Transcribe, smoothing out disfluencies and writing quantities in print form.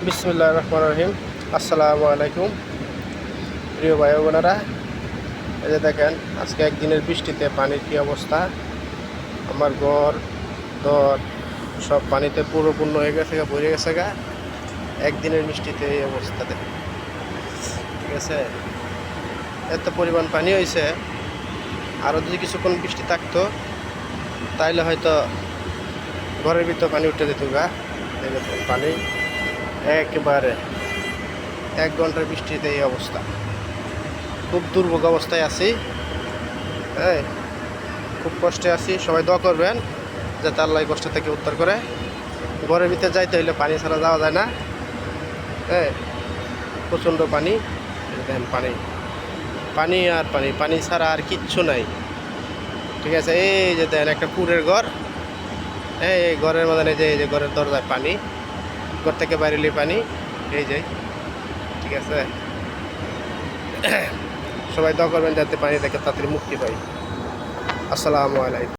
বিসমিল্লাহির রহমানির রহিম। আসসালামু আলাইকুম প্রিয় ভাই বোনেরা। এই যে দেখেন আজকে একদিনের বৃষ্টিতে পানির কী অবস্থা। আমার ঘর দর সব পানিতে পরিপূর্ণ হয়ে গেছে, ভরে গেছে গা। একদিনের বৃষ্টিতে এই অবস্থাতে, ঠিক আছে। এত পরিমাণ পানি হয়েছে, আরও যদি কিছুক্ষণ বৃষ্টি থাকতো তাইলে হয়তো ঘরের ভিতর পানি উঠে যেত গা। এই দেখুন পানি একেবারে 1 ঘন্টার বৃষ্টিতে এই অবস্থা। খুব দুর্ভোগ অবস্থায় আছি, হ্যাঁ, খুব কষ্টে আছি। সবাই দোয়া করবেন যাতে আল্লাহ এই কষ্ট থেকে উদ্ধার করে। ঘরের ভিতরে যাইতে হইলে পানি ছাড়া যাওয়া যায় না, হ্যাঁ, প্রচণ্ড পানি। দেখেন পানি পানি আর পানি, পানি ছাড়া আর কিচ্ছু নাই, ঠিক আছে। এই যে দেখেন একটা কুড়ের ঘর, এই ঘরের মধ্যে এই যে ঘরের দরজায় পানি, ঘর থেকে বাইরে পানি, এই যে, ঠিক আছে। সবাই দোয়া করবেন যাতে পানি থেকে তাড়াতাড়ি মুক্তি পাই। আসসালামু আলাইকুম।